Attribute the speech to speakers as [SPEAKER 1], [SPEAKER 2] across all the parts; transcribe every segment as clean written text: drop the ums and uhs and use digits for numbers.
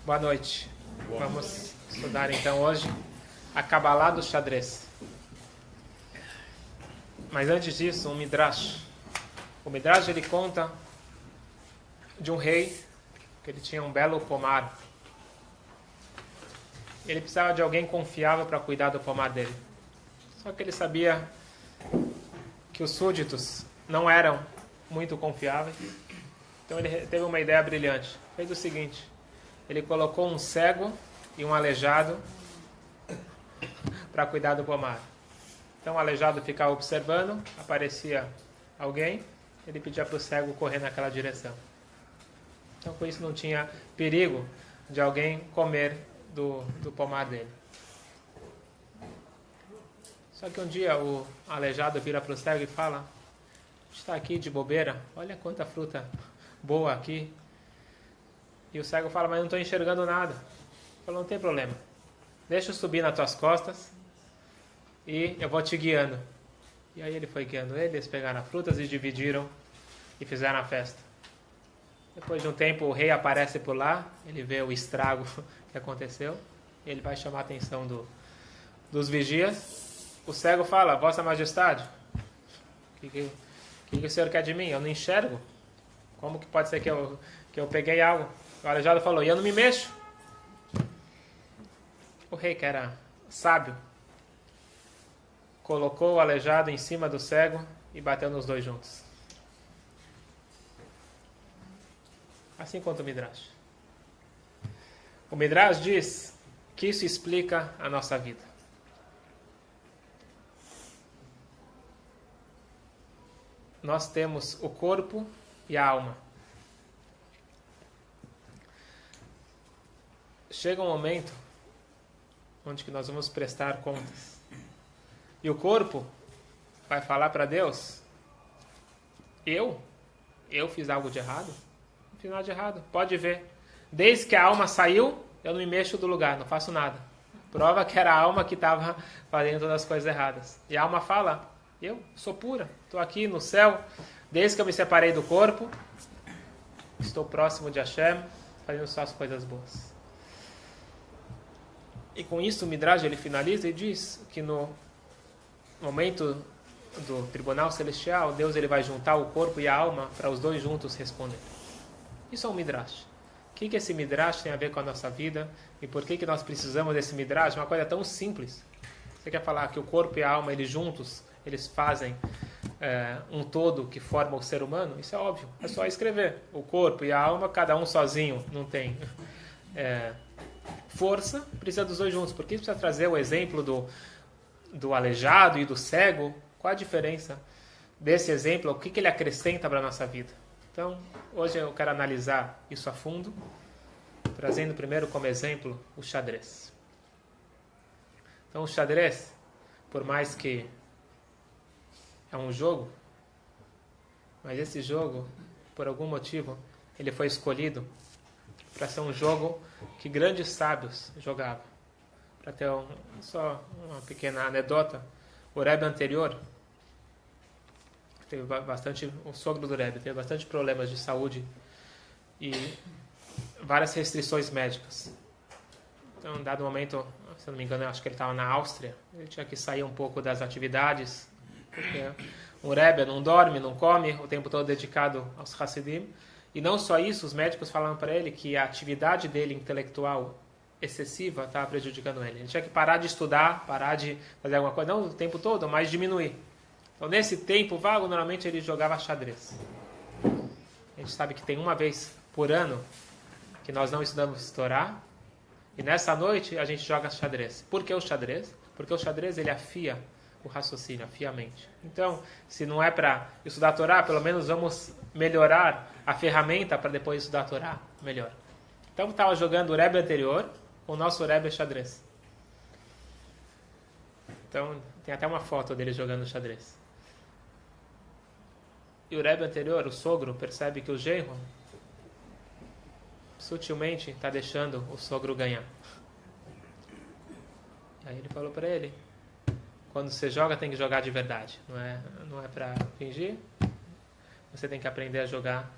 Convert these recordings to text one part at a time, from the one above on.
[SPEAKER 1] Boa noite. Vamos estudar então hoje a Kabbalah do xadrez. Mas antes disso, um Midrash. O Midrash ele conta de um rei que ele tinha um belo pomar. Ele precisava de alguém confiável para cuidar do pomar dele. Só que ele sabia que os súditos não eram muito confiáveis. Então ele teve uma ideia brilhante. Fez o seguinte: ele colocou um cego e um aleijado para cuidar do pomar. Então o aleijado ficava observando, aparecia alguém, ele pedia para o cego correr naquela direção. Então com isso não tinha perigo de alguém comer do pomar dele. Só que um dia o aleijado vira para o cego e fala: a gente está aqui de bobeira, olha quanta fruta boa aqui. E o cego fala: mas eu não estou enxergando nada. Ele falou: não tem problema, deixa eu subir nas tuas costas e eu vou te guiando. E aí ele foi guiando ele, eles pegaram as frutas e dividiram e fizeram a festa. Depois de um tempo o rei aparece por lá, ele vê o estrago que aconteceu, ele vai chamar a atenção dos vigias. O cego fala: Vossa Majestade, o que o senhor quer de mim? Eu não enxergo. Como que pode ser que eu peguei algo? O aleijado falou: e eu não me mexo. O rei, que era sábio, colocou o aleijado em cima do cego e bateu nos dois juntos. Assim conta o Midrash. O Midrash diz que isso explica a nossa vida. Nós temos o corpo e a alma. Chega um momento onde que nós vamos prestar contas. E o corpo vai falar para Deus: eu fiz algo de errado? Não fiz nada de errado. Pode ver. Desde que a alma saiu, eu não me mexo do lugar, não faço nada. Prova que era a alma que estava fazendo todas as coisas erradas. E a alma fala: eu sou pura, estou aqui no céu, desde que eu me separei do corpo, estou próximo de Hashem, fazendo só as coisas boas. E com isso o Midrash ele finaliza e diz que no momento do tribunal celestial, Deus ele vai juntar o corpo e a alma para os dois juntos responder. Isso é um Midrash. O que esse Midrash tem a ver com a nossa vida? E por que nós precisamos desse Midrash? Uma coisa tão simples. Você quer falar que o corpo e a alma, eles juntos, eles fazem um todo que forma o ser humano? Isso é óbvio. É só escrever. O corpo e a alma, cada um sozinho não tem força, precisa dos dois juntos. Por que precisa trazer o exemplo do aleijado e do cego? Qual a diferença desse exemplo? O que ele acrescenta para a nossa vida? Então, hoje eu quero analisar isso a fundo, trazendo primeiro como exemplo o xadrez. Então, o xadrez, por mais que é um jogo, mas esse jogo, por algum motivo, ele foi escolhido para ser um jogo que grandes sábios jogavam. Para ter só uma pequena anedota, o Rebbe anterior teve bastante, o sogro do Rebbe teve bastante problemas de saúde e várias restrições médicas. Então, em dado momento, se eu não me engano, eu acho que ele estava na Áustria, ele tinha que sair um pouco das atividades, porque um Rebbe não dorme, não come, o tempo todo dedicado aos Hassidim. E não só isso, os médicos falaram para ele que a atividade dele intelectual excessiva estava prejudicando ele. Ele tinha que parar de estudar, parar de fazer alguma coisa, não o tempo todo, mas diminuir. Então, nesse tempo vago, normalmente ele jogava xadrez. A gente sabe que tem uma vez por ano que nós não estudamos Torá, e nessa noite a gente joga xadrez. Por que o xadrez? Porque o xadrez ele afia o raciocínio, afia a mente. Então, se não é para estudar a Torá, pelo menos vamos melhorar a ferramenta para depois estudar a Torá melhor. Então, estava jogando o Rebbe anterior, o nosso Rebbe xadrez. Então, tem até uma foto dele jogando xadrez. E o Rebbe anterior, o sogro, percebe que o genro sutilmente está deixando o sogro ganhar. Aí ele falou para ele: quando você joga, tem que jogar de verdade. Não é para fingir. Você tem que aprender a jogar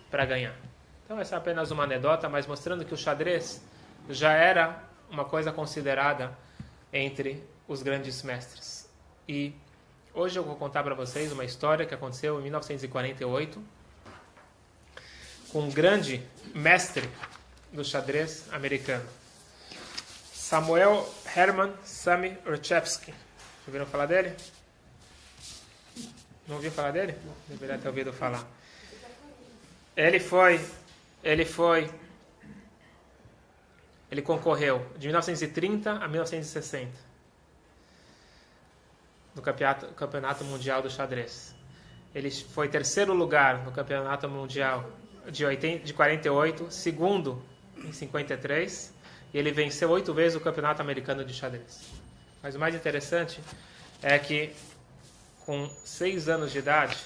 [SPEAKER 1] para ganhar. Então essa é apenas uma anedota, mas mostrando que o xadrez já era uma coisa considerada entre os grandes mestres. E hoje eu vou contar para vocês uma história que aconteceu em 1948 com um grande mestre do xadrez americano, Samuel Herman Samy Urchevsky. Já ouviram falar dele? Não ouviu falar dele? Deveria ter ouvido falar. Ele concorreu de 1930 a 1960 no campeonato mundial do xadrez. Ele foi terceiro lugar no campeonato mundial de 48, segundo em 53, e ele venceu 8 vezes o campeonato americano de xadrez. Mas o mais interessante é que com 6 anos de idade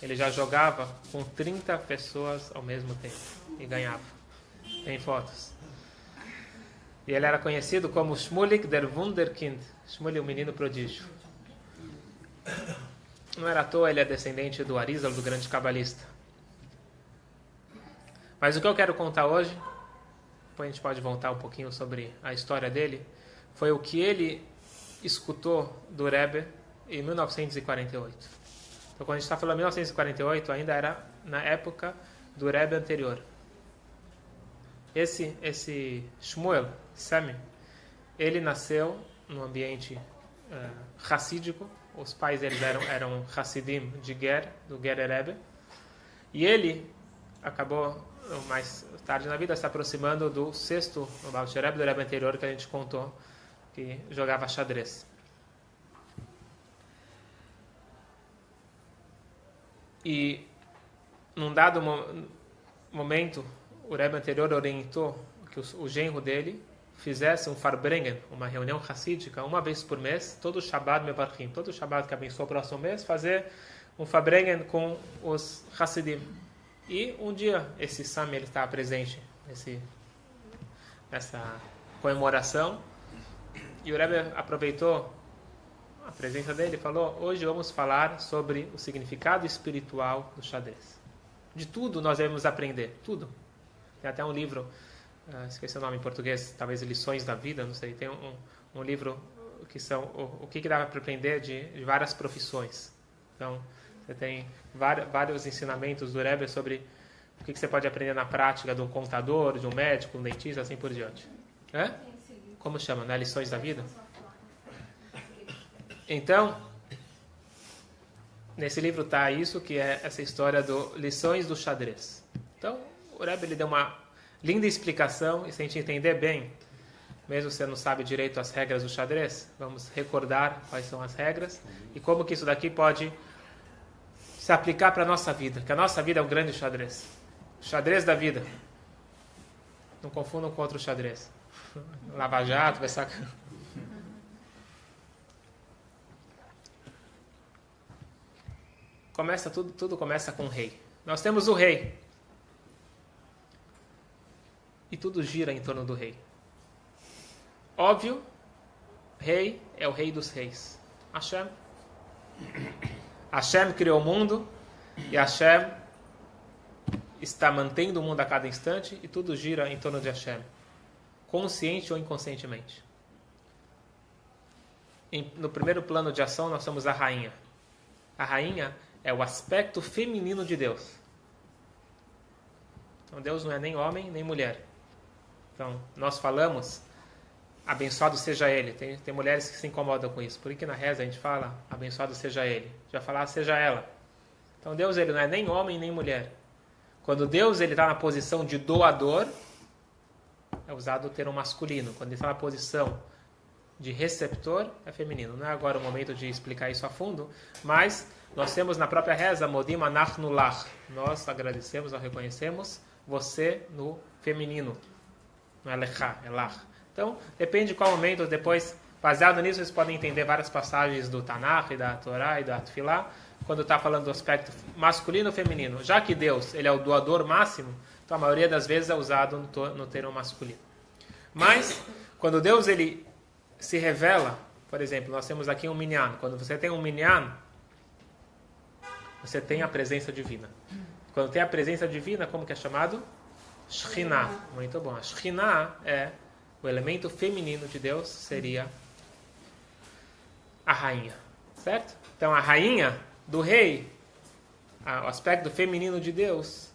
[SPEAKER 1] ele já jogava com 30 pessoas ao mesmo tempo e ganhava. Tem fotos. E ele era conhecido como Shmulik der Wunderkind, Shmulik, o menino prodígio. Não era à toa, ele é descendente do Arizal, do grande cabalista. Mas o que eu quero contar hoje, depois a gente pode voltar um pouquinho sobre a história dele, foi o que ele escutou do Rebbe em 1948. Então, quando a gente está falando de 1948, ainda era na época do Rebbe anterior. Esse Shmuel Samy, ele nasceu num ambiente racídico. Os pais deles eram Hassidim de Ger, do Gerer Rebbe. E ele acabou, mais tarde na vida, se aproximando do sexto Baal Shem Rebbe, do Rebbe anterior que a gente contou, que jogava xadrez. E num dado momento, o Rebbe anterior orientou que o genro dele fizesse um Farbrengen, uma reunião racídica, uma vez por mês, todo Shabbat Mevarchim, todo Shabbat que abençoa o próximo mês, fazer um Farbrengen com os Hassidim. E um dia esse Samy ele estava presente nessa comemoração, e o Rebbe aproveitou a presença dele e falou: hoje vamos falar sobre o significado espiritual do xadrez. De tudo nós devemos aprender, tudo. Tem até um livro, esqueci o nome em português, talvez Lições da Vida, não sei, tem um livro que são o que dá para aprender de várias profissões. Então, você tem vários ensinamentos do Rebbe sobre o que você pode aprender na prática de um contador, de um médico, um dentista, assim por diante. Como chama, né? Lições da Vida? Então, nesse livro está isso, que é essa história do Lições do Xadrez. Então, o Rebbe ele deu uma linda explicação, e se a gente entender bem, mesmo se você não sabe direito as regras do xadrez, vamos recordar quais são as regras e como que isso daqui pode se aplicar para a nossa vida, que a nossa vida é um grande xadrez. O xadrez da vida. Não confundam com outro xadrez. Lava Jato, vai sacar. Tudo começa com o rei. Nós temos o rei. E tudo gira em torno do rei. Óbvio, rei é o rei dos reis. Hashem. Hashem criou o mundo e Hashem está mantendo o mundo a cada instante e tudo gira em torno de Hashem, consciente ou inconscientemente. No primeiro plano de ação nós temos a rainha. A rainha é o aspecto feminino de Deus. Então Deus não é nem homem nem mulher. Então nós falamos, abençoado seja ele. Tem mulheres que se incomodam com isso. Por que na reza a gente fala, abençoado seja ele? Já falar, seja ela. Então Deus ele não é nem homem nem mulher. Quando Deus ele está na posição de doador, é usado o termo masculino. Quando ele está na posição de receptor, é feminino. Não é agora o momento de explicar isso a fundo, mas nós temos na própria reza, Modim Anachnu Lach. Nós agradecemos, nós reconhecemos você no feminino. Não é Lechá, é Lach. Então, depende de qual momento, depois, baseado nisso, vocês podem entender várias passagens do Tanakh, e da Torá e da Tfilá, quando está falando do aspecto masculino ou feminino. Já que Deus ele é o doador máximo, então a maioria das vezes é usado no termo masculino. Mas, quando Deus ele se revela, por exemplo, nós temos aqui um minyan. Quando você tem um minyan, você tem a presença divina. Quando tem a presença divina, como que é chamado? Shekhinah. Muito bom. A Shekhinah é o elemento feminino de Deus, seria a rainha. Certo? Então a rainha do rei, o aspecto feminino de Deus,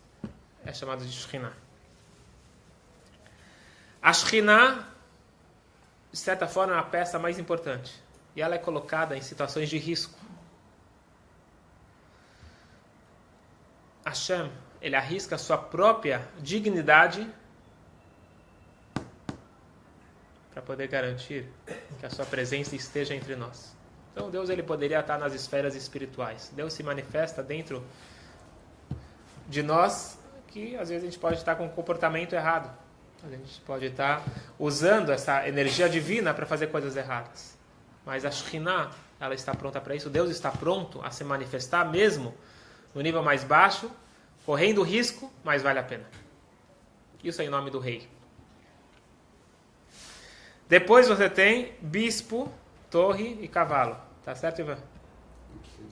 [SPEAKER 1] é chamado de Shekhinah. A Shekhinah, de certa forma, é a peça mais importante. E ela é colocada em situações de risco. Hashem, ele arrisca a sua própria dignidade para poder garantir que a sua presença esteja entre nós. Então Deus, ele poderia estar nas esferas espirituais. Deus se manifesta dentro de nós, que às vezes a gente pode estar com um comportamento errado. A gente pode estar usando essa energia divina para fazer coisas erradas. Mas a Shekhinah, ela está pronta para isso. Deus está pronto a se manifestar mesmo no nível mais baixo, correndo risco, mas vale a pena. Isso é em nome do rei. Depois você tem bispo, torre e cavalo. Tá certo, Ivan?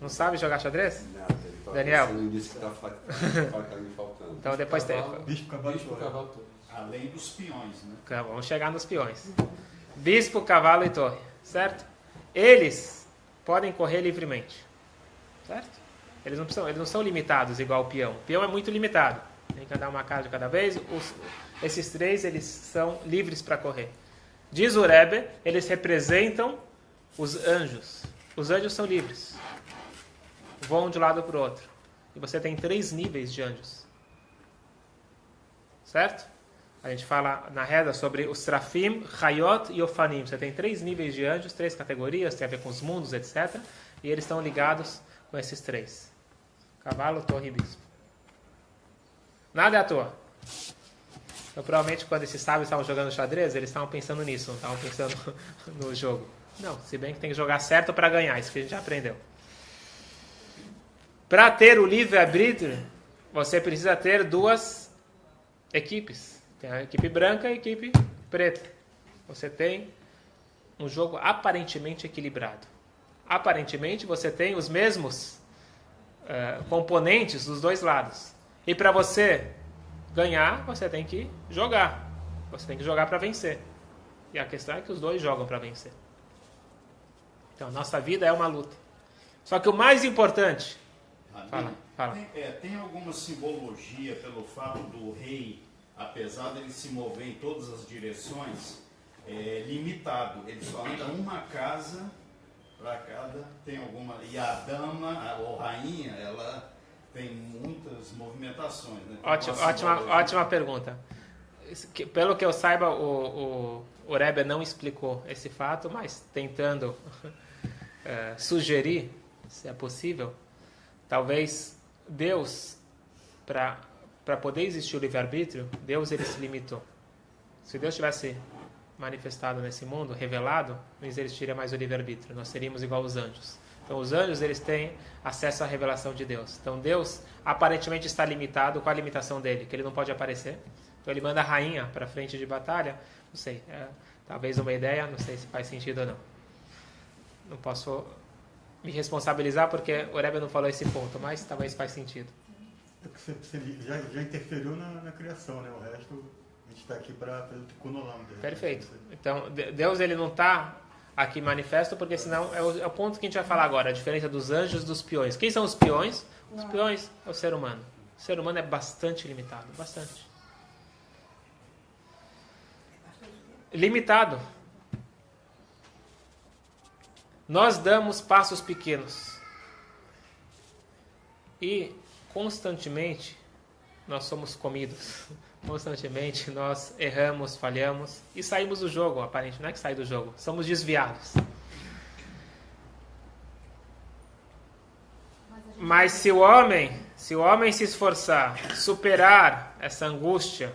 [SPEAKER 1] Não sabe jogar xadrez?
[SPEAKER 2] Não,
[SPEAKER 1] Daniel?
[SPEAKER 2] Ele disse que está me faltando.
[SPEAKER 1] Então depois tem.
[SPEAKER 3] Bispo, cavalo,
[SPEAKER 2] Cavalo.
[SPEAKER 3] além dos peões, né?
[SPEAKER 1] Vamos chegar nos peões. Bispo, cavalo e torre. Certo? Eles podem correr livremente. Certo? Eles não são limitados igual o peão. O peão é muito limitado. Tem que andar uma casa de cada vez. Esses três, eles são livres para correr. Diz o Rebbe, eles representam os anjos. Os anjos são livres. Voam de um lado para o outro. E você tem 3 níveis de anjos. Certo? A gente fala na reza sobre os Trafim, Hayot e Ofanim. Você tem 3 níveis de anjos, 3 categorias, tem a ver com os mundos, etc. E eles estão ligados com esses 3. Cavalo, torre e bispo. Nada é à toa. Então, provavelmente, quando esses sábios estavam jogando xadrez, eles estavam pensando nisso, não estavam pensando no jogo. Não, se bem que tem que jogar certo para ganhar, isso que a gente já aprendeu. Para ter o livre-arbítrio, você precisa ter 2 equipes. Tem a equipe branca e a equipe preta. Você tem um jogo aparentemente equilibrado. Aparentemente, você tem os mesmos componentes dos 2 lados. E para você ganhar, você tem que jogar. Você tem que jogar para vencer. E a questão é que os 2 jogam para vencer. Então, nossa vida é uma luta. Só que o mais importante... Fala.
[SPEAKER 3] Tem alguma simbologia pelo fato do rei, apesar dele se mover em todas as direções, limitado. Ele só anda uma casa para cada, tem alguma... E a dama, ou rainha, ela tem muitas movimentações, né?
[SPEAKER 1] Ótima pergunta. Pelo que eu saiba, o Rebbe não explicou esse fato, mas tentando sugerir, se é possível, talvez Deus, para poder existir o livre-arbítrio, Deus ele se limitou. Se Deus tivesse manifestado nesse mundo, revelado, não existiria mais o livre-arbítrio. Nós seríamos igual aos anjos. Então, os anjos, eles têm acesso à revelação de Deus. Então, Deus, aparentemente, está limitado. Qual a limitação dele? Que ele não pode aparecer. Então, ele manda a rainha para frente de batalha. Não sei, talvez uma ideia, não sei se faz sentido ou não. Não posso me responsabilizar porque o Rebbe não falou esse ponto, mas talvez faz sentido.
[SPEAKER 4] Você já interferiu na criação, né? O resto, a gente está aqui para fazer o Tikkun Olam.
[SPEAKER 1] Perfeito. Então, Deus ele não está aqui manifesto, porque senão é o ponto que a gente vai falar agora, a diferença dos anjos e dos peões. Quem são os peões? Os peões é o ser humano. O ser humano é bastante limitado, bastante. Limitado. Nós damos passos pequenos. E constantemente nós somos comidos. Constantemente nós erramos, falhamos e saímos do jogo, aparentemente. Não é que sai do jogo, somos desviados. Mas se o homem se esforçar, superar essa angústia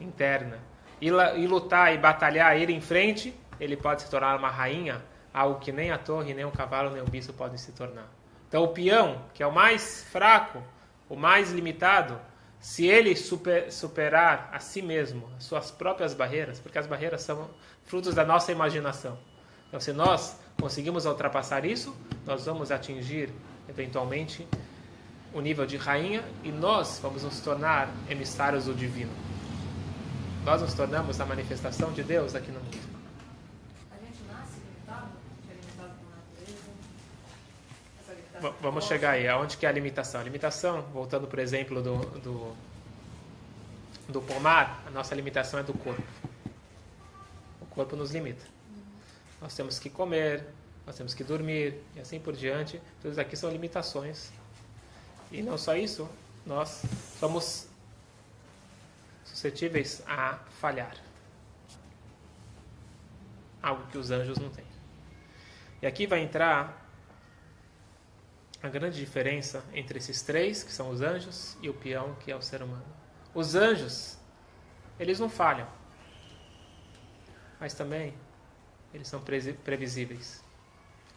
[SPEAKER 1] interna e lutar e batalhar, ir em frente, ele pode se tornar uma rainha, algo que nem a torre, nem o cavalo, nem o bispo podem se tornar. Então o peão, que é o mais fraco, o mais limitado, se ele superar a si mesmo, as suas próprias barreiras, porque as barreiras são frutos da nossa imaginação. Então, se nós conseguimos ultrapassar isso, nós vamos atingir, eventualmente, o nível de rainha e nós vamos nos tornar emissários do divino. Nós nos tornamos a manifestação de Deus aqui no mundo.
[SPEAKER 5] A gente nasce limitado? É limitado por natureza? Essa limitação
[SPEAKER 1] Vamos chegar aí. Aonde que é a limitação? A limitação, voltando por exemplo do pomar, a nossa limitação é do corpo. O corpo nos limita. Nós temos que comer, nós temos que dormir, e assim por diante. Tudo isso aqui são limitações. E não só isso, nós somos suscetíveis a falhar. Algo que os anjos não têm. E aqui vai entrar a grande diferença entre esses três, que são os anjos, e o peão, que é o ser humano. Os anjos, eles não falham. Mas também, eles são previsíveis.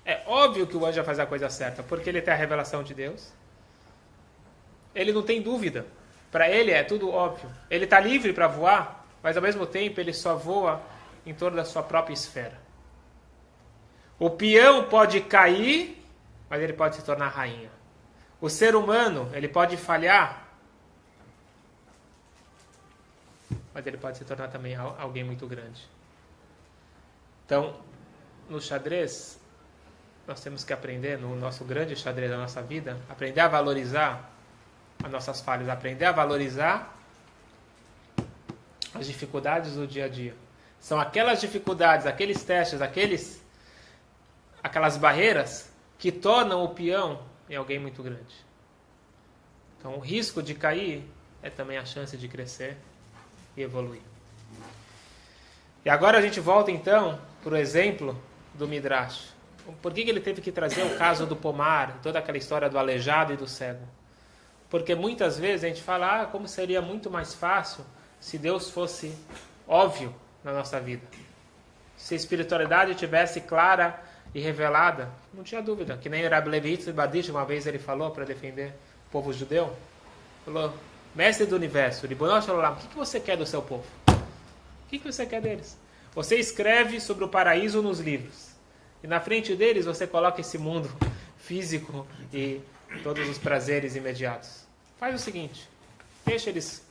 [SPEAKER 1] É óbvio que o anjo vai fazer a coisa certa, porque ele tem a revelação de Deus. Ele não tem dúvida. Para ele é tudo óbvio. Ele está livre para voar, mas ao mesmo tempo ele só voa em torno da sua própria esfera. O peão pode cair, mas ele pode se tornar rainha. O ser humano, ele pode falhar, mas ele pode se tornar também alguém muito grande. Então, no xadrez, nós temos que aprender, no nosso grande xadrez da nossa vida, aprender a valorizar as nossas falhas, aprender a valorizar as dificuldades do dia a dia. São aquelas dificuldades, aqueles testes, aquelas barreiras que tornam o peão em alguém muito grande. Então, o risco de cair é também a chance de crescer e evoluir. E agora a gente volta então para o exemplo do Midrash. Por que ele teve que trazer o caso do pomar, toda aquela história do aleijado e do cego? Porque muitas vezes a gente fala, como seria muito mais fácil se Deus fosse óbvio na nossa vida. Se a espiritualidade tivesse clara e revelada, não tinha dúvida. Que nem o Rabbi Levi Badish, uma vez ele falou para defender o povo judeu, falou, mestre do universo, Ribono Shel Olam, o que você quer do seu povo? O que você quer deles? Você escreve sobre o paraíso nos livros. E na frente deles você coloca esse mundo físico e todos os prazeres imediatos. Faz o seguinte, deixa eles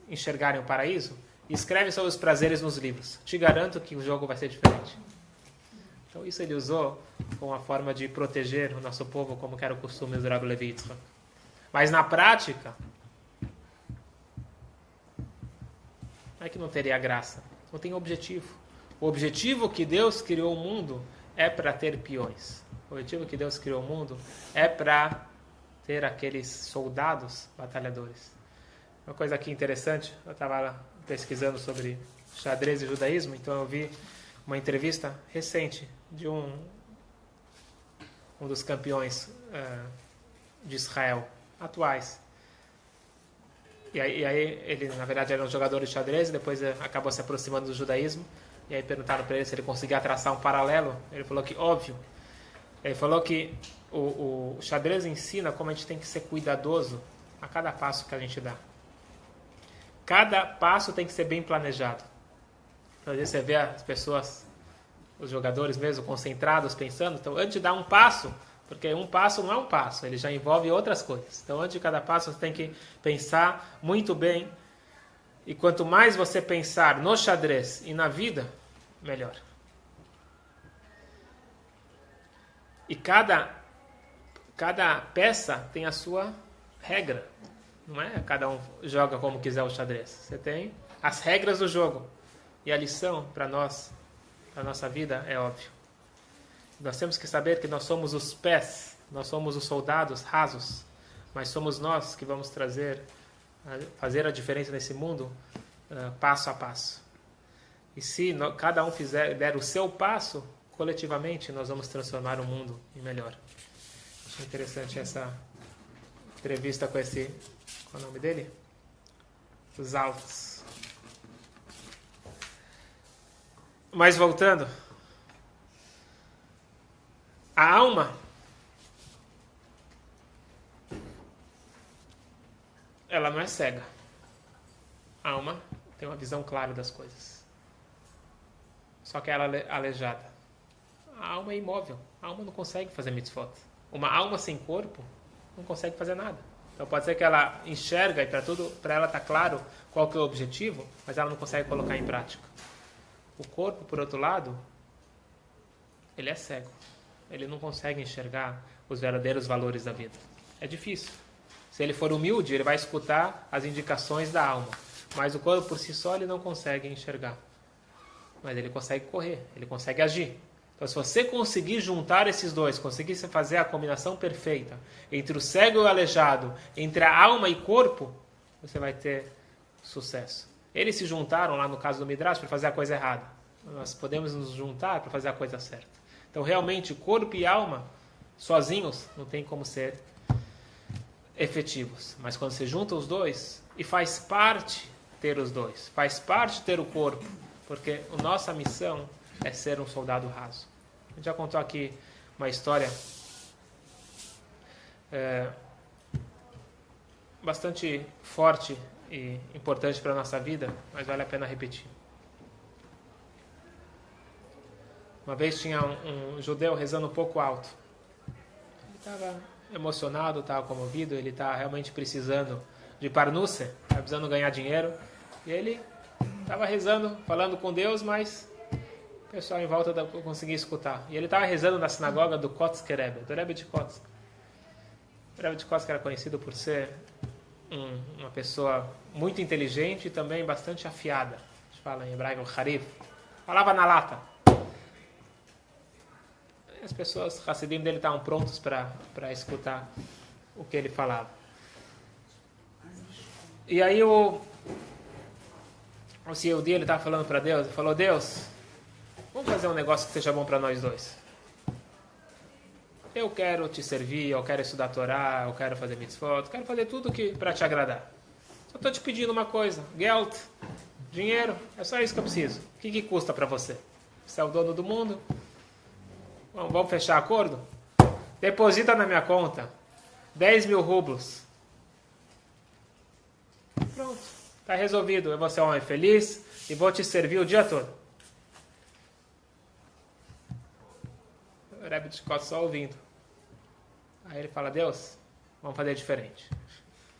[SPEAKER 1] enxergarem o paraíso e escreve sobre os prazeres nos livros. Te garanto que o jogo vai ser diferente. Então isso ele usou como uma forma de proteger o nosso povo, como que era o costume do Rabbi Levi Yitzchak. Mas na prática, não é que não teria graça, não tem objetivo. O objetivo que Deus criou o mundo é para ter peões. O objetivo que Deus criou o mundo é para ter aqueles soldados batalhadores. Uma coisa aqui interessante, eu estava pesquisando sobre xadrez e judaísmo, então eu vi uma entrevista recente de um dos campeões de Israel, atuais. E aí ele, na verdade, era um jogador de xadrez e depois acabou se aproximando do judaísmo. E aí perguntaram para ele se ele conseguia traçar um paralelo. Ele falou que, óbvio. Ele falou que o xadrez ensina como a gente tem que ser cuidadoso a cada passo que a gente dá. Cada passo tem que ser bem planejado. Às vezes você vê as pessoas, os jogadores mesmo, concentrados, pensando. Então, antes de dar um passo, porque um passo não é um passo, ele já envolve outras coisas. Então, antes de cada passo, você tem que pensar muito bem. E quanto mais você pensar no xadrez e na vida, melhor. E cada peça tem a sua regra. Não é? Cada um joga como quiser o xadrez. Você tem as regras do jogo. E a lição para nós, para a nossa vida, é óbvio. Nós temos que saber que nós somos os pés, nós somos os soldados rasos, mas somos nós que vamos fazer a diferença nesse mundo passo a passo. E se cada um der o seu passo, coletivamente nós vamos transformar o mundo em melhor. Achei interessante essa entrevista com esse... Qual é o nome dele? Os Altos. Mas voltando, a alma ela não é cega. A alma tem uma visão clara das coisas. Só que ela é aleijada. A alma é imóvel. A alma não consegue fazer mitzvot. Uma alma sem corpo não consegue fazer nada. Então pode ser que ela enxerga e para ela está claro qual que é o objetivo, mas ela não consegue colocar em prática. O corpo, por outro lado, ele é cego. Ele não consegue enxergar os verdadeiros valores da vida. É difícil. Se ele for humilde, ele vai escutar as indicações da alma. Mas o corpo por si só ele não consegue enxergar. Mas ele consegue correr, ele consegue agir. Então se você conseguir juntar esses dois, conseguir fazer a combinação perfeita entre o cego e o aleijado, entre a alma e corpo, você vai ter sucesso. Eles se juntaram lá no caso do Midrash para fazer a coisa errada. Nós podemos nos juntar para fazer a coisa certa. Então realmente corpo e alma sozinhos não tem como ser efetivos. Mas quando você junta os dois, e faz parte ter os dois, faz parte ter o corpo, porque a nossa missão é ser um soldado raso. A gente já contou aqui uma história bastante forte e importante para a nossa vida, mas vale a pena repetir. Uma vez tinha um judeu rezando um pouco alto. Ele estava emocionado, estava comovido, ele estava realmente precisando de parnúcia, estava precisando ganhar dinheiro. E ele estava rezando, falando com Deus, mas o pessoal em volta não conseguia escutar. E ele estava rezando na sinagoga do Kotzker Rebbe, do Rebbe de Kotzk. O Rebbe de Kotzk era conhecido por ser uma pessoa muito inteligente e também bastante afiada. A gente fala em hebraico, harif. Falava na lata. As pessoas, Hassidim dele, estavam prontos para escutar o que ele falava. E aí o Yehudi, ele estava falando para Deus, ele falou: Deus, vamos fazer um negócio que seja bom para nós dois. Eu quero te servir, eu quero estudar a Torá, eu quero fazer mitzvot, eu quero fazer tudo para te agradar. Só estou te pedindo uma coisa, Geld, dinheiro, é só isso que eu preciso. O que custa para você? Você é o dono do mundo? Vamos fechar acordo? Deposita na minha conta 10.000 rublos. Pronto, está resolvido. Eu vou ser um homem feliz e vou te servir o dia todo. O Rebbe de Kotzk só ouvindo. Aí ele fala: Deus, vamos fazer diferente.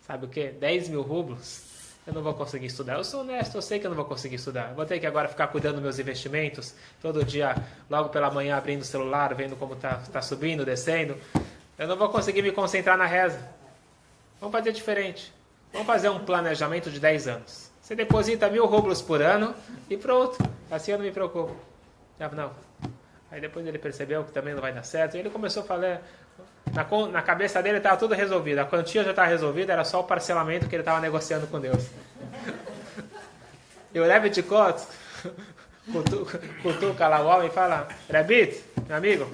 [SPEAKER 1] Sabe o quê? 10.000 rublos eu não vou conseguir estudar. Eu sou honesto, eu sei que eu não vou conseguir estudar. Eu vou ter que agora ficar cuidando dos meus investimentos, todo dia, logo pela manhã, abrindo o celular, vendo como está subindo, descendo. Eu não vou conseguir me concentrar na reza. Vamos fazer diferente. Vamos fazer um planejamento de 10 anos. Você deposita 1.000 rublos por ano e pronto. Assim eu não me preocupo. Não. Aí depois ele percebeu que também não vai dar certo. E ele começou a falar... Na cabeça dele estava tudo resolvido. A quantia já estava resolvida, era só o parcelamento que ele estava negociando com Deus. E o Rebbe de Kotzk cutuca lá o homem e fala: Rebbe, meu amigo,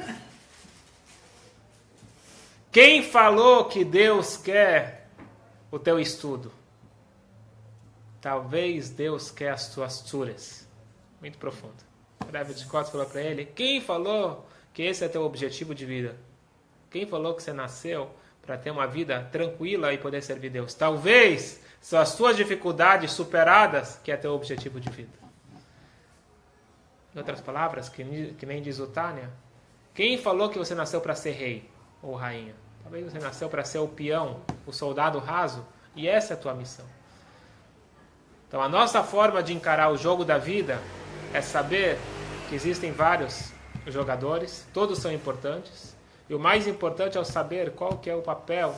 [SPEAKER 1] quem falou que Deus quer o teu estudo? Talvez Deus quer as tuas tzuras. Muito profundo. O Rebbe de Kotzk falou para ele: quem falou que esse é teu objetivo de vida? Quem falou que você nasceu para ter uma vida tranquila e poder servir Deus? Talvez são as suas dificuldades superadas que é teu objetivo de vida. Em outras palavras, que nem diz o Tânia, quem falou que você nasceu para ser rei ou rainha? Talvez você nasceu para ser o peão, o soldado raso, e essa é a tua missão. Então a nossa forma de encarar o jogo da vida é saber que existem vários jogadores, todos são importantes. E o mais importante é saber qual que é o papel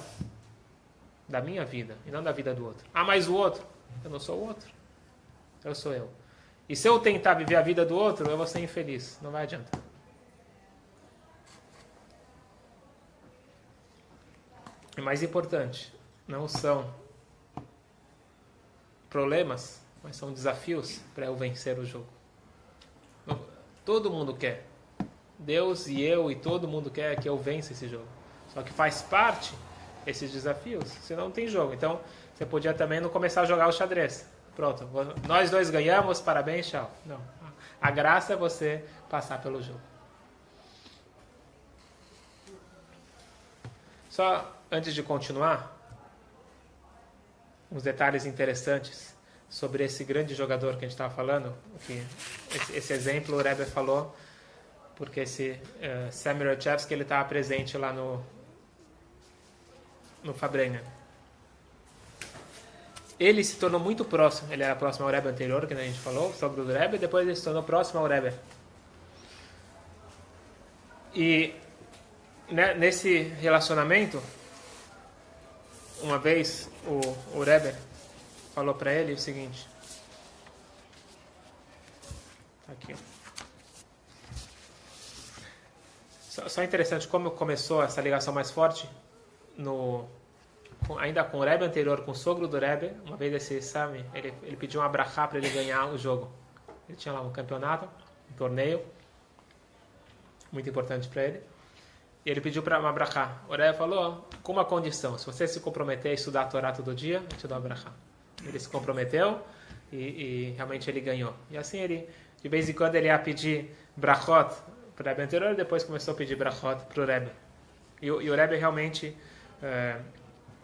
[SPEAKER 1] da minha vida e não da vida do outro. Ah, mas o outro? Eu não sou o outro. Eu sou eu. E se eu tentar viver a vida do outro, eu vou ser infeliz. Não vai adiantar. E mais importante, não são problemas, mas são desafios para eu vencer o jogo. Todo mundo quer. Deus e eu e todo mundo quer que eu vença esse jogo. Só que faz parte esses desafios, senão não tem jogo. Então, você podia também não começar a jogar o xadrez. Pronto, nós dois ganhamos, parabéns, tchau. Não. A graça é você passar pelo jogo. Só antes de continuar, uns detalhes interessantes sobre esse grande jogador que a gente estava falando. Que esse exemplo o Rebbe falou porque esse Samuel Chevsky, ele estava presente lá no Fabrenha. ele se tornou muito próximo. Ele era próximo ao Rebbe anterior, que a gente falou, sobre o Rebbe, e depois ele se tornou próximo ao Rebbe. E nesse relacionamento, uma vez o Rebbe falou para ele o seguinte. Aqui. Só interessante como começou essa ligação mais forte ainda com o Rebbe anterior, com o sogro do Rebbe. Uma vez esse Sami, ele pediu uma brachá para ele ganhar o jogo. Ele tinha lá um campeonato, um torneio muito importante para ele. E ele pediu para uma brachá. O Rebbe falou, com uma condição: se você se comprometer a estudar a Torá todo dia, eu te dou uma brachá. Ele se comprometeu e realmente ele ganhou. E assim ele, de vez em quando, ele ia pedir brachot para o Rebbe anterior, e depois começou a pedir brachot para o Rebbe. E o Rebbe realmente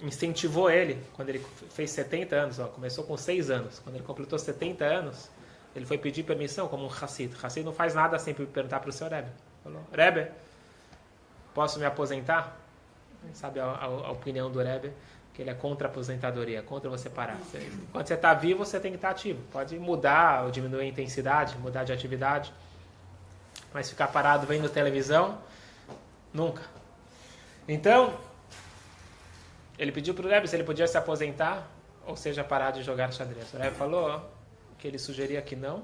[SPEAKER 1] incentivou ele, quando ele fez 70 anos, começou com 6 anos, quando ele completou 70 anos, ele foi pedir permissão como um Hassid. Hassid não faz nada sem perguntar para o seu Rebbe. Falou, Rebbe, posso me aposentar? Sabe a opinião do Rebbe, que ele é contra a aposentadoria, contra você parar. Quando você está vivo, você tem que estar ativo. Pode mudar ou diminuir a intensidade, mudar de atividade, mas ficar parado vendo televisão, nunca. Então, ele pediu para o Rebbe se ele podia se aposentar, ou seja, parar de jogar xadrez. O Rebbe falou que ele sugeria que não.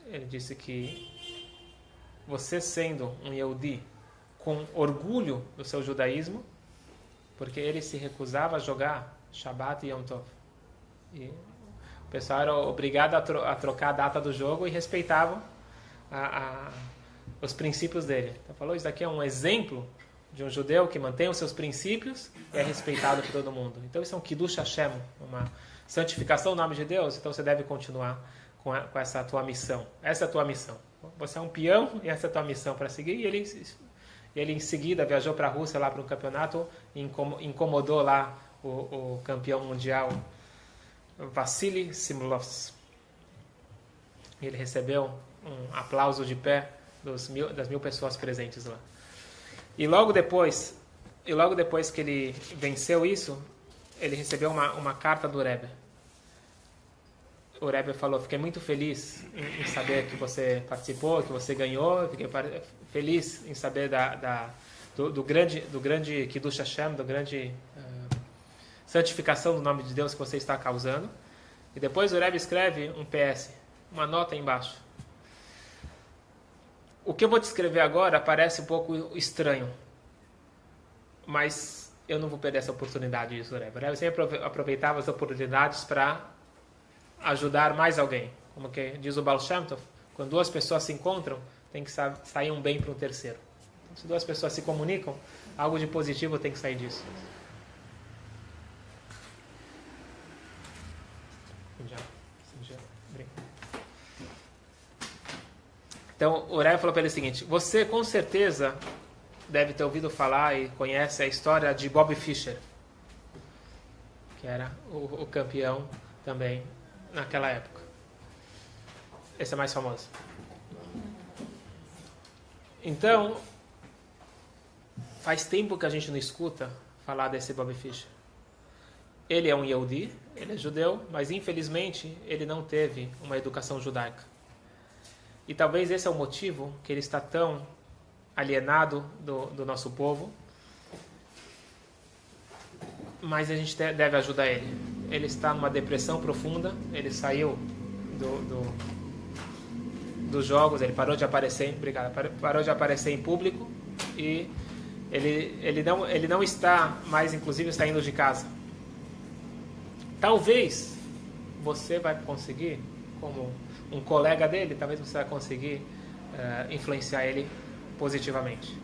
[SPEAKER 1] Ele disse que você, sendo um Yehudi com orgulho do seu judaísmo, porque ele se recusava a jogar Shabbat e Yom Tov. E o pessoal era obrigado a trocar a data do jogo e respeitavam os princípios dele. Então falou, isso daqui é um exemplo de um judeu que mantém os seus princípios e é respeitado por todo mundo. Então isso é um Kiddush Hashem, uma santificação do nome de Deus. Então você deve continuar com essa tua missão. Essa é a tua missão. Você é um peão e essa é a tua missão para seguir. E ele em seguida viajou para a Rússia, lá para um campeonato, e incomodou lá o campeão mundial Vassili Simlovs. Ele recebeu um aplauso de pé das 1000 pessoas presentes lá. E logo depois que ele venceu isso, ele recebeu uma carta do Rebbe. O Rebbe falou, fiquei muito feliz em saber que você participou, que você ganhou, fiquei feliz em saber do grande Kiddush Hashem, do grande santificação do nome de Deus que você está causando. E depois o Rebbe escreve um PS, uma nota embaixo. O que eu vou descrever agora parece um pouco estranho, mas eu não vou perder essa oportunidade disso, Rebbe. O Rebbe sempre aproveitava as oportunidades para ajudar mais alguém. Como que diz o Baal Shem Tov, quando duas pessoas se encontram, tem que sair um bem para um terceiro. Então, se duas pessoas se comunicam, algo de positivo tem que sair disso. Então, o Rebbe falou para ele o seguinte, você com certeza deve ter ouvido falar e conhece a história de Bobby Fischer, que era o campeão também naquela época. Esse é mais famoso. Então, faz tempo que a gente não escuta falar desse Bobby Fischer. Ele é um Yehudi, ele é judeu, mas infelizmente ele não teve uma educação judaica. E talvez esse é o motivo que ele está tão alienado do nosso povo. Mas a gente deve ajudar ele. Ele está numa depressão profunda, ele saiu dos jogos, ele parou de aparecer, parou de aparecer em público e ele não está mais, inclusive, saindo de casa. Talvez você vai conseguir, como um colega dele, talvez você vai conseguir influenciar ele positivamente.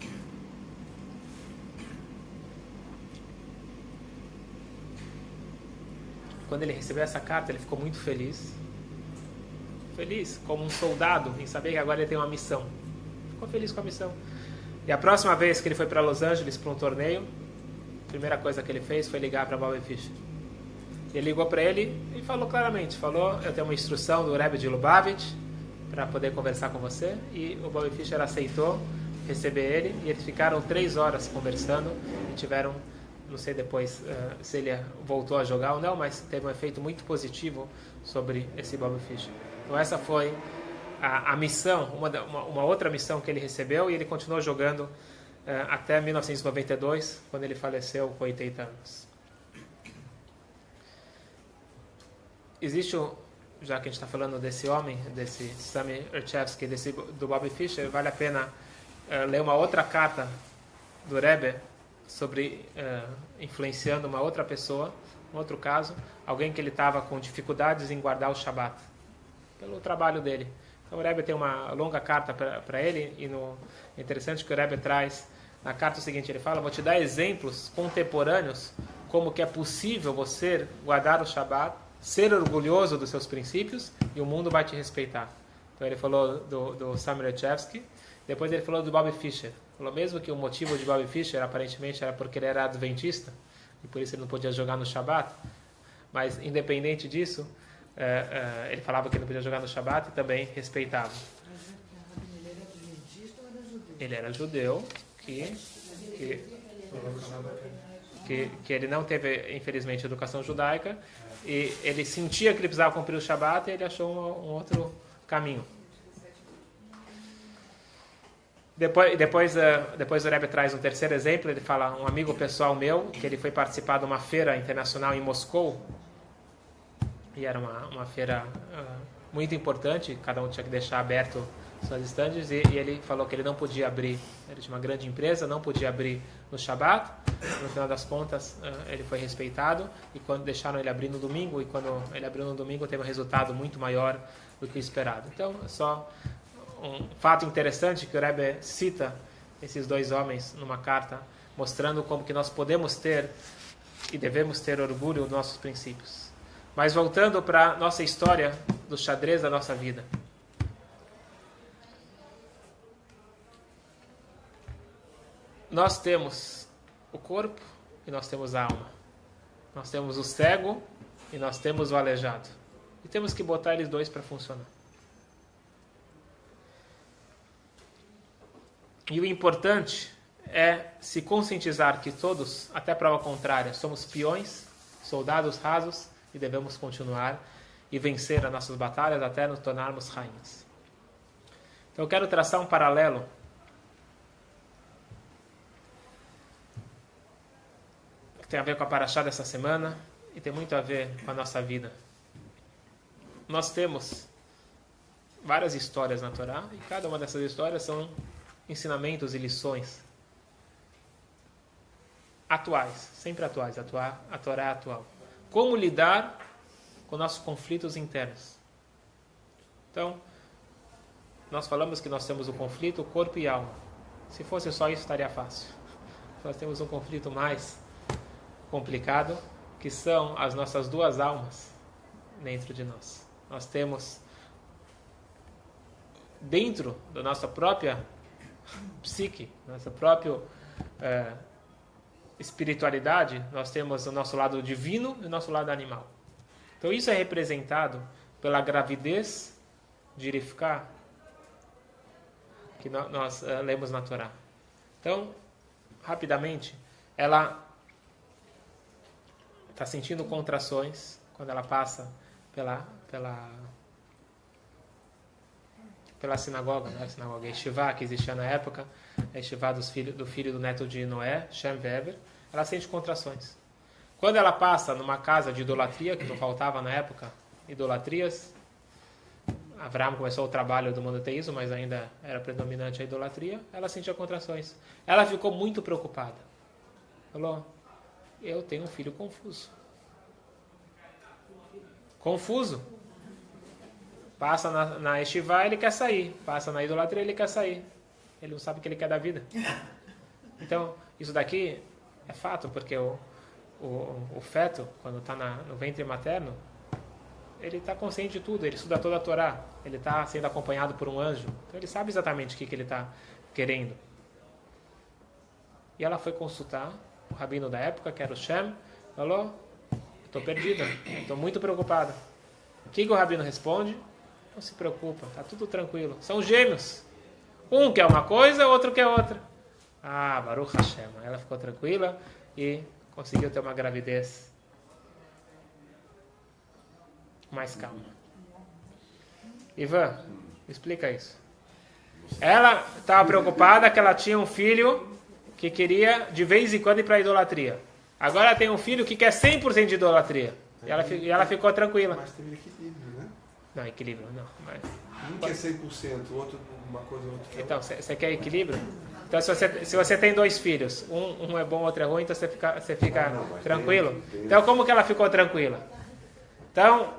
[SPEAKER 1] Quando ele recebeu essa carta, ele ficou muito feliz. Feliz, como um soldado, em saber que agora ele tem uma missão. Ficou feliz com a missão. E a próxima vez que ele foi para Los Angeles para um torneio, a primeira coisa que ele fez foi ligar para Bobby Fischer. Ele ligou para ele e falou claramente, eu tenho uma instrução do Rebbe de Lubavitch para poder conversar com você. E o Bobby Fischer aceitou receber ele e eles ficaram 3 horas conversando e tiveram não sei depois se ele voltou a jogar ou não, mas teve um efeito muito positivo sobre esse Bobby Fischer. Então essa foi a missão, uma outra missão que ele recebeu, e ele continuou jogando até 1992, quando ele faleceu com 80 anos. Existe, já que a gente está falando desse homem, desse Sami Erchevsky, do Bobby Fischer, vale a pena ler uma outra carta do Rebbe sobre influenciando uma outra pessoa, um outro caso, alguém que ele estava com dificuldades em guardar o Shabat, pelo trabalho dele. Então o Rebbe tem uma longa carta para ele, e é interessante que o Rebbe traz na carta o seguinte, ele fala: vou te dar exemplos contemporâneos como que é possível você guardar o Shabat, ser orgulhoso dos seus princípios, e o mundo vai te respeitar. Então ele falou do Samuel Erchevsky, depois ele falou do Bobby Fischer. Falou mesmo que o motivo de Bobby Fischer aparentemente era porque ele era adventista, e por isso ele não podia jogar no Shabat, mas independente disso, ele falava que ele não podia jogar no Shabat e também respeitava.
[SPEAKER 5] Ele era adventista ou era judeu?
[SPEAKER 1] Ele era judeu, que ele não teve, infelizmente, educação judaica, e ele sentia que ele precisava cumprir o Shabat, e ele achou um outro caminho. Depois o Rebbe traz um terceiro exemplo. Ele fala: um amigo pessoal meu, que ele foi participar de uma feira internacional em Moscou, e era uma feira muito importante, cada um tinha que deixar aberto suas estandes, e ele falou que ele não podia abrir, ele tinha uma grande empresa, não podia abrir no Shabat. No final das contas, ele foi respeitado, e quando deixaram ele abrir no domingo, e quando ele abriu no domingo, teve um resultado muito maior do que o esperado. Então, é só um fato interessante que o Rebbe cita esses dois homens numa carta, mostrando como que nós podemos ter e devemos ter orgulho dos nossos princípios. Mas voltando para a nossa história do xadrez da nossa vida. Nós temos o corpo e nós temos a alma. Nós temos o cego e nós temos o aleijado. E temos que botar eles dois para funcionar. E o importante é se conscientizar que todos, até prova contrária, somos peões, soldados rasos, e devemos continuar e vencer as nossas batalhas até nos tornarmos rainhas. Então eu quero traçar um paralelo que tem a ver com a paraxá dessa semana e tem muito a ver com a nossa vida. Nós temos várias histórias na Torá, e cada uma dessas histórias são ensinamentos e lições atuais, sempre atuais. A Torá é atual. Como lidar com nossos conflitos internos. Então, nós falamos que nós temos o conflito corpo e alma. Se fosse só isso, estaria fácil. Nós temos um conflito mais complicado, que são as nossas duas almas dentro de nós. Nós temos, dentro da nossa própria psique, nossa própria espiritualidade, nós temos o nosso lado divino e o nosso lado animal. Então isso é representado pela gravidez de Rivka, que nós lemos na Torá. Então, rapidamente, ela está sentindo contrações quando ela passa pela sinagoga, né? A sinagoga Yeshiva, que existia na época, a Yeshiva do filho do neto de Noé, Shem Weber. Ela sente contrações. Quando ela passa numa casa de idolatria, que não faltava na época idolatrias, Avraham começou o trabalho do monoteísmo, mas ainda era predominante a idolatria, ela sentia contrações. Ela ficou muito preocupada. Falou: eu tenho um filho confuso. Confuso. Passa na Yeshiva, ele quer sair. Passa na idolatria, ele quer sair. Ele não sabe o que ele quer da vida. Então, isso daqui é fato, porque o feto, quando está no ventre materno, ele está consciente de tudo, ele estuda toda a Torá, ele está sendo acompanhado por um anjo, então ele sabe exatamente o que ele está querendo. E ela foi consultar o rabino da época, que era o Shem, falou: estou perdida, estou muito preocupada. O que o rabino responde? Não se preocupa, está tudo tranquilo, são gêmeos. Um quer uma coisa, o outro quer outra. Baruch Hashem. Ela ficou tranquila e conseguiu ter uma gravidez mais calma. Ivan, explica isso. Ela estava preocupada que ela tinha um filho que queria de vez em quando ir para a idolatria. Agora ela tem um filho que quer 100% de idolatria. E ela ficou tranquila.
[SPEAKER 2] Mas teve equilíbrio, né?
[SPEAKER 1] Não, equilíbrio, não. Mas...
[SPEAKER 2] Um quer 100%, o outro uma coisa, o outro quer.
[SPEAKER 1] Então, você quer equilíbrio? Então, se você tem 2 filhos, um é bom, outro é ruim, então você fica tranquilo. Então, como que ela ficou tranquila? Então,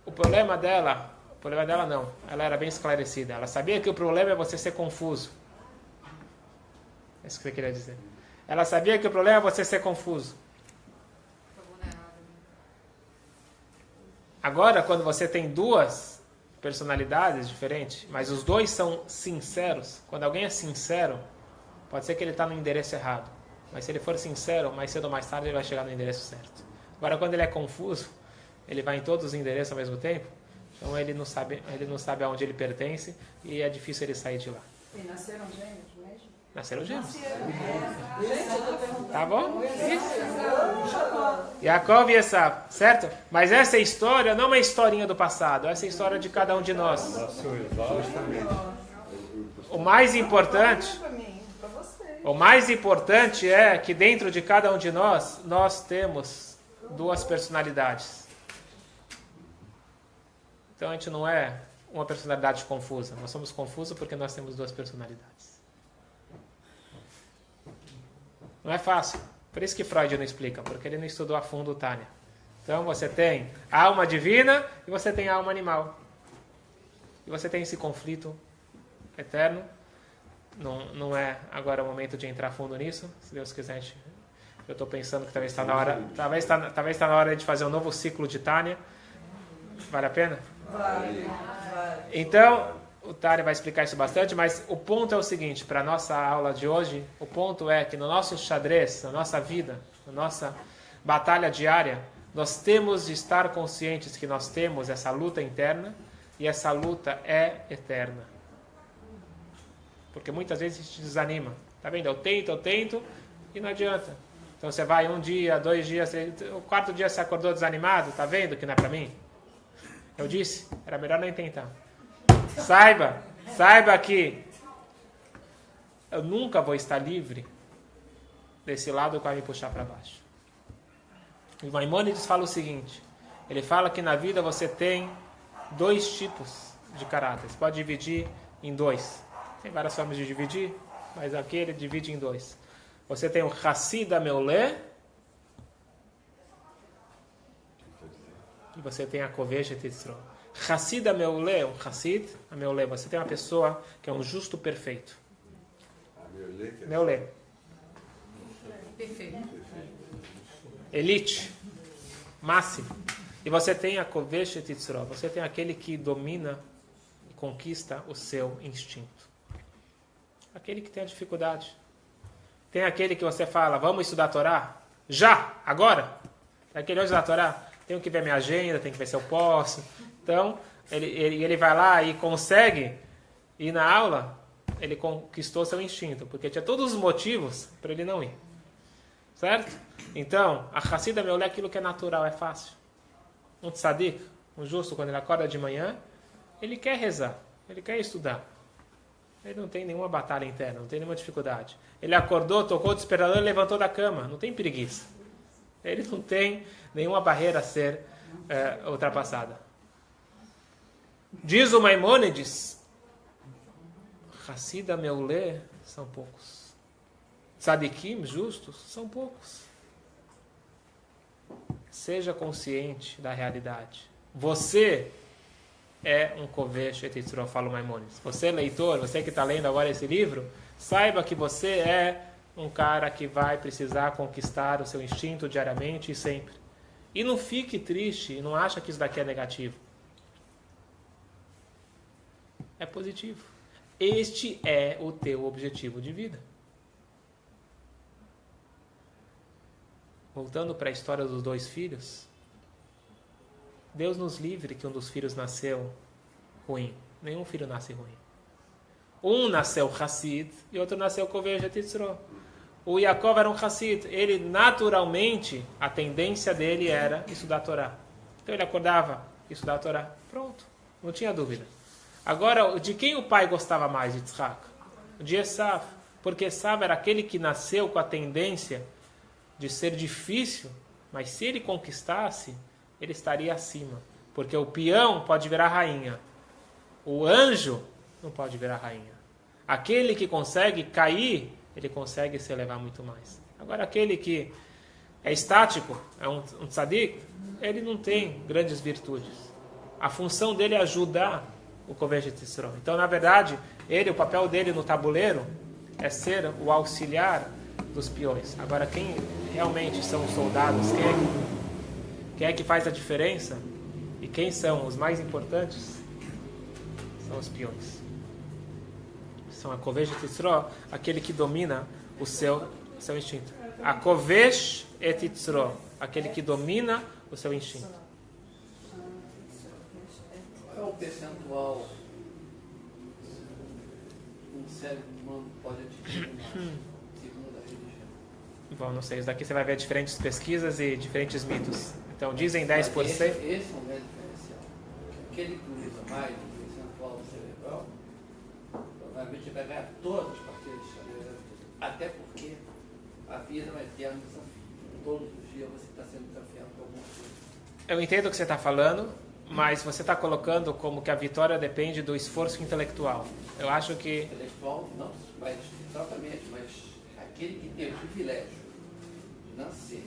[SPEAKER 1] o problema dela não, ela era bem esclarecida. Ela sabia que o problema é você ser confuso. É isso que você queria dizer. Ela sabia que o problema é você ser confuso. Agora, quando você tem 2 personalidades diferentes, mas os 2 são sinceros, quando alguém é sincero, pode ser que ele está no endereço errado, mas se ele for sincero, mais cedo ou mais tarde ele vai chegar no endereço certo. Agora, quando ele é confuso, ele vai em todos os endereços ao mesmo tempo, então ele não sabe aonde ele pertence e é difícil ele sair de lá.
[SPEAKER 5] E nasceram gêmeos mesmo?
[SPEAKER 1] Nasceram gêmeos.
[SPEAKER 5] Gente, eu tô perguntando.
[SPEAKER 1] Tá bom? Isso. Yaakov e Esav, certo? Mas essa história não é uma historinha do passado, essa é a história de cada um de nós. O mais importante é que dentro de cada um de nós temos 2 personalidades. Então a gente não é uma personalidade confusa, nós somos confusos porque nós temos 2 personalidades. Não é fácil. Por isso que Freud não explica, porque ele não estudou a fundo o Tânia. Então você tem a alma divina e você tem a alma animal. E você tem esse conflito eterno. Não é agora o momento de entrar fundo nisso. Se Deus quiser, eu estou pensando que talvez está na hora. Talvez está na hora de fazer um novo ciclo de Tânia. Vale a pena?
[SPEAKER 5] Vale.
[SPEAKER 1] Então, o Tânia vai explicar isso bastante, mas o ponto é o seguinte, para a nossa aula de hoje, o ponto é que no nosso xadrez, na nossa vida, na nossa batalha diária, nós temos de estar conscientes que nós temos essa luta interna e essa luta é eterna. Porque muitas vezes a gente desanima. Tá vendo? Eu tento e não adianta. Então você vai 1 dia, 2 dias, o 4º dia você acordou desanimado, tá vendo que não é para mim? Eu disse, era melhor nem tentar. Saiba que eu nunca vou estar livre desse lado que vai me puxar para baixo. E o Maimônides fala o seguinte, ele fala que na vida você tem 2 tipos de caráter, você pode dividir em 2. Tem várias formas de dividir, mas aqui ele divide em 2. Você tem o Hassid Ameulé e você tem a Kovesh Tetzro. Hassid Ameulé, um Hassid Ameulé, você tem uma pessoa que é um justo perfeito. Meulé.
[SPEAKER 5] Perfeito.
[SPEAKER 1] Elite. Máximo. E você tem a Kovesh Tetzro, você tem aquele que domina e conquista o seu instinto. Aquele que tem a dificuldade. Tem aquele que você fala, vamos estudar a Torá? Já, agora. Aquele hoje da Torá, tenho que ver minha agenda, tenho que ver se eu posso. Então, ele vai lá e consegue ir na aula, ele conquistou seu instinto, porque tinha todos os motivos para ele não ir. Certo? Então, a Hassida Meulé é aquilo que é natural, é fácil. Um tzadik, um justo, quando ele acorda de manhã, ele quer rezar, ele quer estudar. Ele não tem nenhuma batalha interna, não tem nenhuma dificuldade. Ele acordou, tocou o despertador e levantou da cama. Não tem preguiça. Ele não tem nenhuma barreira a ser ultrapassada. Diz o Maimônides, Hassida Meulé são poucos. Tzadikim, justos, são poucos. Seja consciente da realidade. Você é um Kovesh Tetzro, fala o Maimônides. Você, leitor, você que está lendo agora esse livro, saiba que você é um cara que vai precisar conquistar o seu instinto diariamente e sempre. E não fique triste e não acha que isso daqui é negativo. É positivo. Este é o teu objetivo de vida. Voltando para a história dos 2 filhos, Deus nos livre que um dos filhos nasceu ruim. Nenhum filho nasce ruim. Um nasceu Hassid e outro nasceu Kovesh Tetzro. O Yaakov era um Hassid. Ele, naturalmente, a tendência dele era estudar a Torá. Então ele acordava, estudar a Torá. Pronto, não tinha dúvida. Agora, de quem o pai gostava mais de Yitzhak? De Esav. Porque Esav era aquele que nasceu com a tendência de ser difícil, mas se ele conquistasse, ele estaria acima. Porque o peão pode virar rainha. O anjo não pode virar rainha. Aquele que consegue cair, ele consegue se elevar muito mais. Agora, aquele que é estático, é um tzadik, ele não tem grandes virtudes. A função dele é ajudar o Kovesh Yitzro. Então, na verdade, o papel dele no tabuleiro é ser o auxiliar dos peões. Agora, quem realmente são os soldados, quem é que faz a diferença e quem são os mais importantes, são os peões. São a Kovesh Yitzro, aquele que domina o seu instinto. A Kovesh Yitzro, aquele que domina o seu instinto.
[SPEAKER 6] Qual é o percentual um cérebro humano pode atingir segundo a religião?
[SPEAKER 1] Bom, não sei, isso daqui você vai ver diferentes pesquisas e diferentes mitos. Então, dizem 10%.
[SPEAKER 6] Esse é um grande diferencial. Aquele que usa mais o percentual cerebral, provavelmente vai ganhar todas as partidas de xadrez. Até porque a vida é um eterno desafio. Todos os dias você está sendo desafiado por alguma coisa.
[SPEAKER 1] Eu entendo o que você está falando, mas você está colocando como que a vitória depende do esforço intelectual. Eu acho que...
[SPEAKER 6] Intelectual, não, mas exatamente, mas aquele que tem o privilégio de nascer,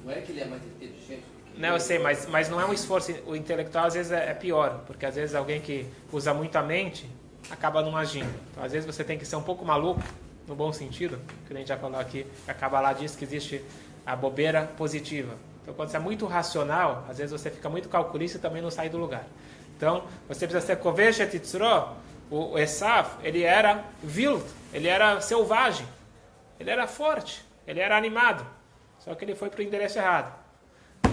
[SPEAKER 6] não é que ele é mais inteligente do que
[SPEAKER 1] Não, eu sei, mas não é um esforço. O intelectual às vezes é pior, porque às vezes alguém que usa muito a mente acaba não agindo. Então, às vezes você tem que ser um pouco maluco, no bom sentido, que a gente já falou aqui, a Kabbalah diz que existe a bobeira positiva. Então, quando você é muito racional, às vezes você fica muito calculista e também não sai do lugar. Então, você precisa ser Kovesh Yitzro. O Esav, ele era wild, ele era selvagem, ele era forte, ele era animado. Só que ele foi para o endereço errado.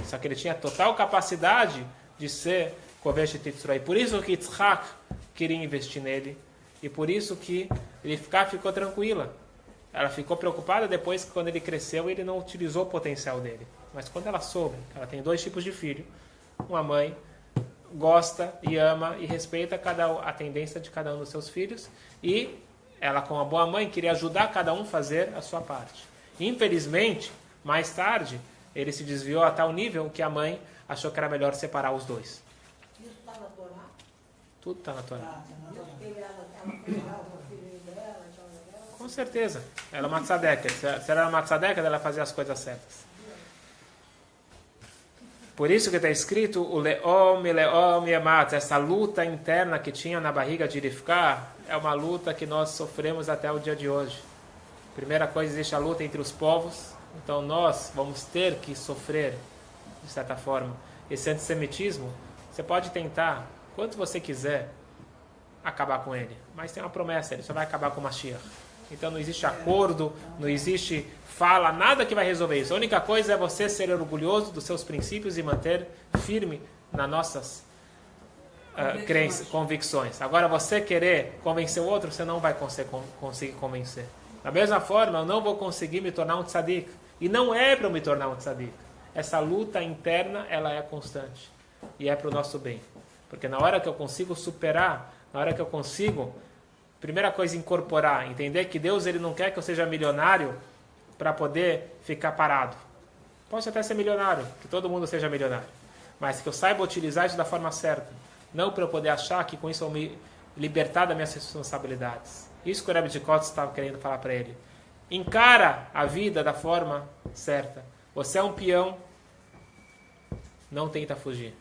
[SPEAKER 1] Só que ele tinha total capacidade de ser Kovesh Yitzro. E por isso que Yitzhak queria investir nele. E por isso que ele ficou tranquila. Ela ficou preocupada depois que quando ele cresceu ele não utilizou o potencial dele. Mas quando ela soube, ela tem 2 tipos de filho. Uma mãe gosta e ama e respeita a tendência de cada um dos seus filhos. E ela, como uma boa mãe, queria ajudar cada um a fazer a sua parte. Infelizmente, mais tarde, ele se desviou a tal nível que a mãe achou que era melhor separar os 2.
[SPEAKER 7] Isso está na Torá?
[SPEAKER 1] Tudo está na Torá.
[SPEAKER 7] Ela pegava o filho dela,
[SPEAKER 1] Com certeza. Ela é uma tzadeka. Se ela era uma tzadeka, ela fazia as coisas certas. Por isso que está escrito o Leom Yamat, essa luta interna que tinha na barriga de Rivka, é uma luta que nós sofremos até o dia de hoje. Primeira coisa, existe a luta entre os povos, então nós vamos ter que sofrer, de certa forma, esse antissemitismo. Você pode tentar, quanto você quiser, acabar com ele, mas tem uma promessa, ele só vai acabar com o Mashiach. Então não existe acordo, não existe fala, nada que vai resolver isso. A única coisa é você ser orgulhoso dos seus princípios e manter firme nas nossas convicções. Agora, você querer convencer o outro, você não vai conseguir convencer. Da mesma forma, eu não vou conseguir me tornar um tzadik. E não é para eu me tornar um tzadik. Essa luta interna, ela é constante. E é para o nosso bem. Porque na hora que eu consigo superar, na hora que eu consigo, primeira coisa, incorporar, entender que Deus ele não quer que eu seja milionário para poder ficar parado. Posso até ser milionário, que todo mundo seja milionário. Mas que eu saiba utilizar isso da forma certa. Não para eu poder achar que com isso eu vou me libertar das minhas responsabilidades. Isso que o Rebbe de Kotz estava querendo falar para ele. Encara a vida da forma certa. Você é um peão, não tenta fugir.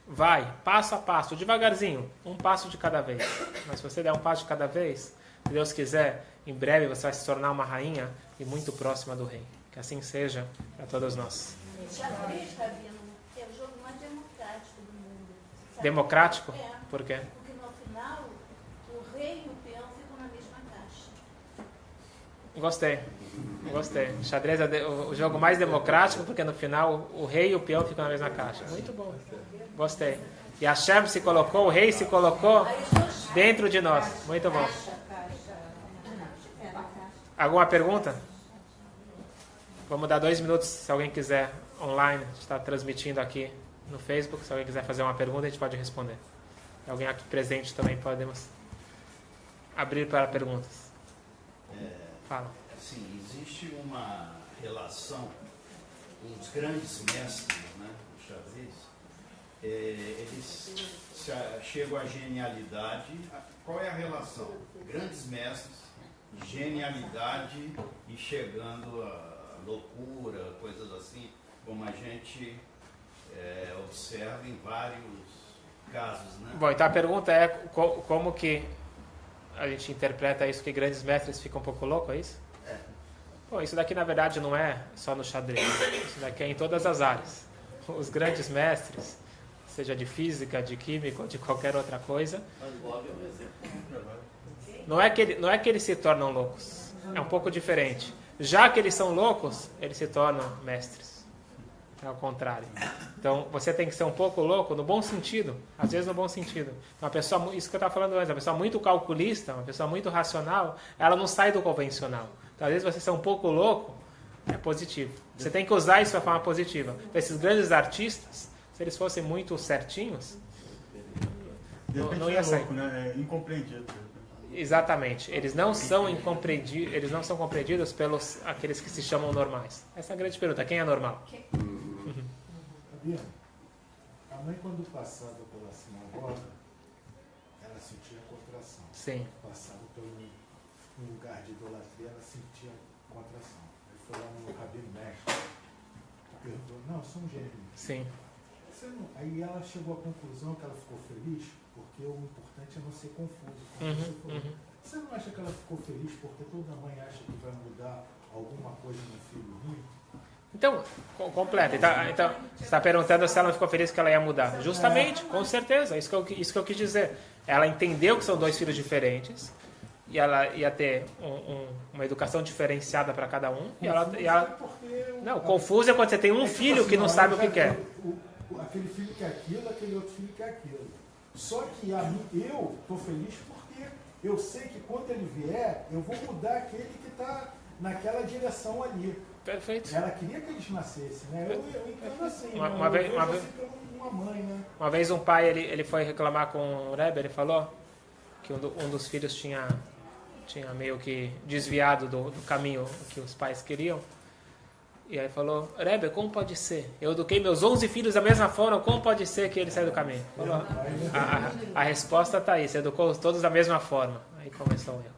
[SPEAKER 1] Vai, passo a passo, devagarzinho, um passo de cada vez. Mas se você der um passo de cada vez, se Deus quiser, em breve você vai se tornar uma rainha e muito próxima do rei. Que assim seja para todos nós.
[SPEAKER 7] Xadrez, Rabino, é o jogo mais democrático do mundo. Sabe?
[SPEAKER 1] Democrático?
[SPEAKER 7] É.
[SPEAKER 1] Por quê?
[SPEAKER 7] Porque no final, o rei e o peão ficam na mesma caixa.
[SPEAKER 1] Gostei. Xadrez é o jogo mais democrático, porque no final o rei e o peão ficam na mesma caixa. Muito bom. Gostei. E a Hashem se colocou, o rei se colocou dentro de nós. Muito bom. Alguma pergunta? Vamos dar 2 minutos, se alguém quiser, online. A gente está transmitindo aqui no Facebook. Se alguém quiser fazer uma pergunta, a gente pode responder. Alguém aqui presente também podemos abrir para perguntas. Fala.
[SPEAKER 3] Assim, existe uma relação com os grandes mestres, né, do xadrez. Eles chegam à genialidade. Qual é a relação? Grandes mestres, genialidade e chegando a loucura, coisas assim, como a gente observa em vários casos, né?
[SPEAKER 1] Bom, então a pergunta é como que a gente interpreta isso, que grandes mestres ficam um pouco loucos, é isso? Bom, isso daqui na verdade não é só no xadrez, isso daqui é em todas as áreas. Os grandes mestres, seja de física, de química ou de qualquer outra coisa,
[SPEAKER 6] Mas Bob é um exemplo.
[SPEAKER 1] não é que eles se tornam loucos, é um pouco diferente. Já que eles são loucos, eles se tornam mestres. É ao contrário. Então, você tem que ser um pouco louco no bom sentido. Às vezes no bom sentido. Uma pessoa, isso que eu estava falando antes, uma pessoa muito calculista, uma pessoa muito racional, ela não sai do convencional. Então, às vezes você ser um pouco louco é positivo. Você tem que usar isso de forma positiva. Então, esses grandes artistas, se eles fossem muito certinhos, não ia sair.
[SPEAKER 4] Louco, né? É incompreendido.
[SPEAKER 1] Exatamente. Eles não são compreendidos pelos aqueles que se chamam normais. Essa é a grande pergunta. Quem é normal?
[SPEAKER 8] Sabia? A mãe, quando passava pela sinagoga, ela sentia contração.
[SPEAKER 1] Sim.
[SPEAKER 8] Passava por um lugar de idolatria, ela sentia contração. Aí foi lá no Rabino Mestre, perguntou, não, eu sou um gênio.
[SPEAKER 1] Sim.
[SPEAKER 8] Aí ela chegou à conclusão que ela ficou feliz, porque o importante é não ser confuso. Você não acha que ela ficou feliz porque toda mãe acha que vai mudar alguma coisa no filho ruim?
[SPEAKER 1] Então, completa. Então, você está perguntando se ela não ficou feliz que ela ia mudar. Justamente, com certeza. Isso que eu quis dizer. Ela entendeu que são 2 filhos diferentes e ela ia ter uma educação diferenciada para cada um. Não, confuso é quando você tem um filho que não sabe o que quer.
[SPEAKER 8] Aquele filho quer aquilo, aquele outro filho quer aquilo. Só que eu estou feliz porque eu sei que quando ele vier, eu vou mudar aquele que está naquela direção ali.
[SPEAKER 1] Perfeito.
[SPEAKER 8] Ela queria que eles nascessem, né? Eu entendo assim, uma mãe, né?
[SPEAKER 1] Uma vez um pai, ele foi reclamar com o Rebbe, ele falou que um dos filhos tinha meio que desviado do caminho que os pais queriam. E aí falou, Rebbe, como pode ser? Eu eduquei meus 11 filhos da mesma forma, como pode ser que ele saiu do caminho? Falou, a resposta está aí, você educou todos da mesma forma. Aí começou o erro.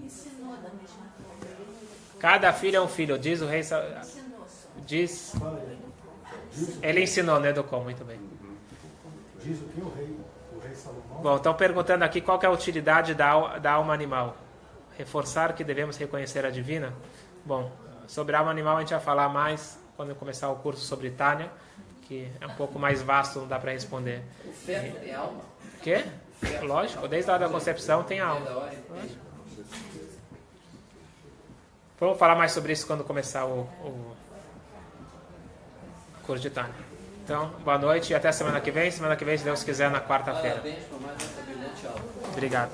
[SPEAKER 7] Ensinou da mesma forma.
[SPEAKER 1] Cada filho é um filho, diz o rei... Diz... Ele ensinou, não educou, muito bem.
[SPEAKER 8] Diz o que o rei Salomão?
[SPEAKER 1] Bom, estão perguntando aqui qual que é a utilidade da alma animal. Reforçar que devemos reconhecer a divina. Bom, sobre a alma animal a gente vai falar mais quando começar o curso sobre Tânia, que é um pouco mais vasto, não dá para responder.
[SPEAKER 6] O feto tem alma?
[SPEAKER 1] O quê? Lógico, desde a hora da concepção tem alma. Vamos falar mais sobre isso quando começar o curso de Tânia. Então, boa noite e até semana que vem. Semana que vem, se Deus quiser, na quarta-feira.
[SPEAKER 6] Parabéns por mais essa brilhante aula.
[SPEAKER 1] Obrigado.